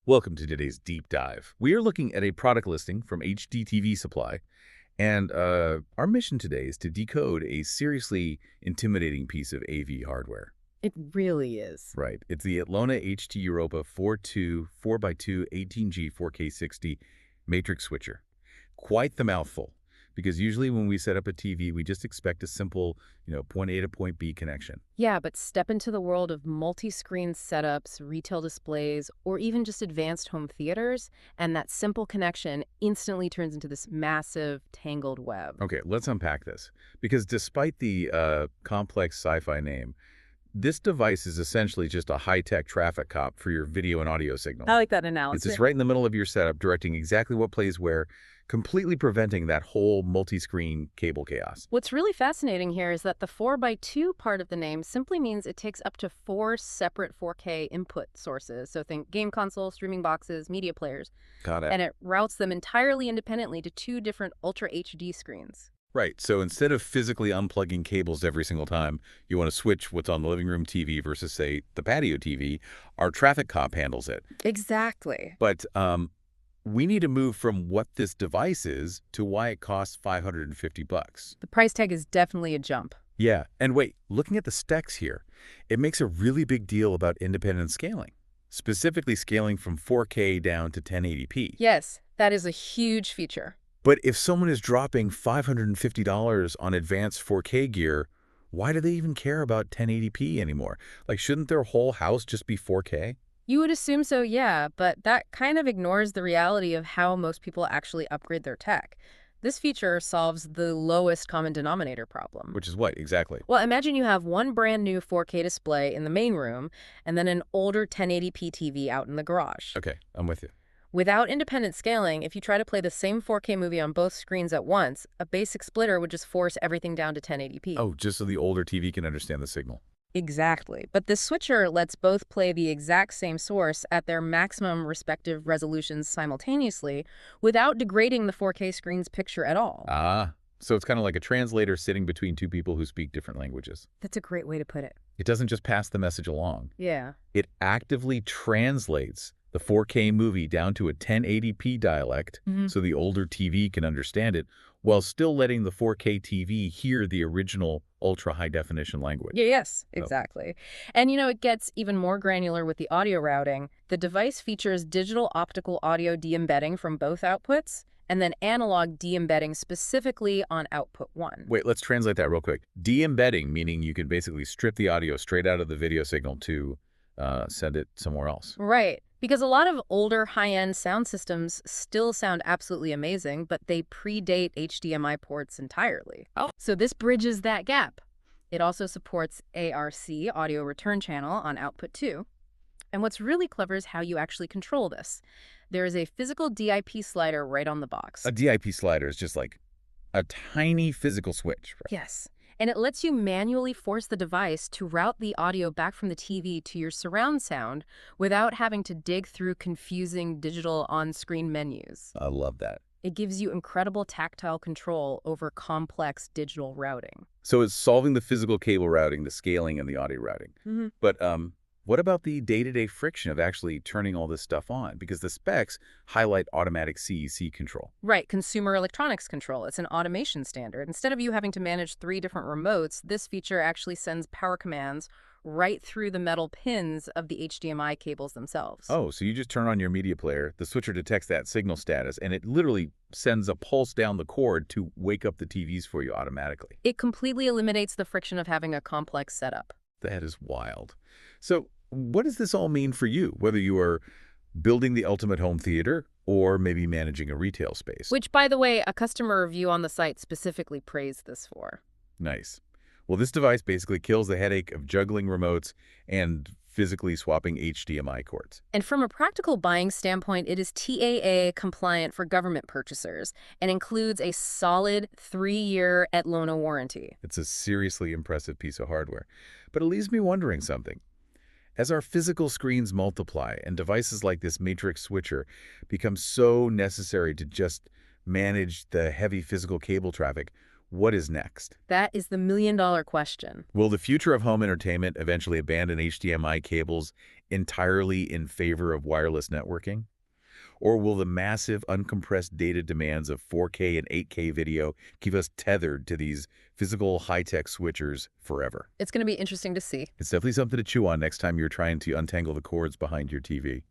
Welcome to today's deep dive. We are looking at a product listing from HDTVSupply, and our mission today is to decode a seriously intimidating piece of AV hardware. It really is. Right. It's the Atlona HT-VERSA-4K 4x2 18G 4K60 matrix switcher. Quite the mouthful, because usually when we set up a TV, we just expect a simple, point A to point B connection. Yeah, but step into the world of multi-screen setups, retail displays, or even just advanced home theaters, and that simple connection instantly turns into this massive, tangled web. Okay, let's unpack this. Because despite the complex sci-fi name, this device is essentially just a high-tech traffic cop for your video and audio signal. I like that analysis. It's just right in the middle of your setup, directing exactly what plays where, completely preventing that whole multi-screen cable chaos. What's really fascinating here is that the 4x2 part of the name simply means it takes up to 4 separate 4K input sources. So think game console, streaming boxes, media players. Got it. And it routes them entirely independently to 2 different Ultra HD screens. Right, so instead of physically unplugging cables every single time you want to switch what's on the living room TV versus, say, the patio TV, our traffic cop handles it. Exactly. But we need to move from what this device is to why it costs $550. The price tag is definitely a jump. Yeah, and wait, looking at the specs here, it makes a really big deal about independent scaling, specifically scaling from 4K down to 1080p. Yes, that is a huge feature. But if someone is dropping $550 on advanced 4K gear, why do they even care about 1080p anymore? Like, shouldn't their whole house just be 4K? You would assume so, yeah, but that kind of ignores the reality of how most people actually upgrade their tech. This feature solves the lowest common denominator problem. Which is what, exactly? Well, imagine you have one brand new 4K display in the main room and then an older 1080p TV out in the garage. Okay, I'm with you. Without independent scaling, if you try to play the same 4K movie on both screens at once, a basic splitter would just force everything down to 1080p. Oh, just so the older TV can understand the signal. Exactly. But this switcher lets both play the exact same source at their maximum respective resolutions simultaneously without degrading the 4K screen's picture at all. Ah, so it's kind of like a translator sitting between two people who speak different languages. That's a great way to put it. It doesn't just pass the message along. Yeah. It actively translates the 4K movie down to a 1080p dialect so the older TV can understand it, while still letting the 4K TV hear the original ultra-high-definition language. Yes, exactly. And it gets even more granular with the audio routing. The device features digital optical audio de-embedding from both outputs, and then analog de-embedding specifically on output 1. Wait, let's translate that real quick. De-embedding, meaning you can basically strip the audio straight out of the video signal to send it somewhere else. Right. Because a lot of older high-end sound systems still sound absolutely amazing, but they predate HDMI ports entirely. Oh. So this bridges that gap. It also supports ARC, audio return channel, on output 2. And what's really clever is how you actually control this. There is a physical DIP slider right on the box. A DIP slider is just like a tiny physical switch. Right? Yes. And it lets you manually force the device to route the audio back from the TV to your surround sound without having to dig through confusing digital on-screen menus. I love that. It gives you incredible tactile control over complex digital routing. So it's solving the physical cable routing, the scaling, and the audio routing. But what about the day-to-day friction of actually turning all this stuff on? Because the specs highlight automatic CEC control. Right, consumer electronics control. It's an automation standard. Instead of you having to manage 3 different remotes, this feature actually sends power commands right through the metal pins of the HDMI cables themselves. Oh, so you just turn on your media player, the switcher detects that signal status, and it literally sends a pulse down the cord to wake up the TVs for you automatically. It completely eliminates the friction of having a complex setup. That is wild. So what does this all mean for you, whether you are building the ultimate home theater or maybe managing a retail space? Which, by the way, a customer review on the site specifically praised this for. Nice. Well, this device basically kills the headache of juggling remotes and physically swapping HDMI cords. And from a practical buying standpoint, it is TAA compliant for government purchasers and includes a solid 3-year Atlona warranty. It's a seriously impressive piece of hardware. But it leaves me wondering something. As our physical screens multiply and devices like this matrix switcher become so necessary to just manage the heavy physical cable traffic, what is next? That is the million-dollar question. Will the future of home entertainment eventually abandon HDMI cables entirely in favor of wireless networking? Or will the massive uncompressed data demands of 4K and 8K video keep us tethered to these physical high-tech switchers forever? It's going to be interesting to see. It's definitely something to chew on next time you're trying to untangle the cords behind your TV.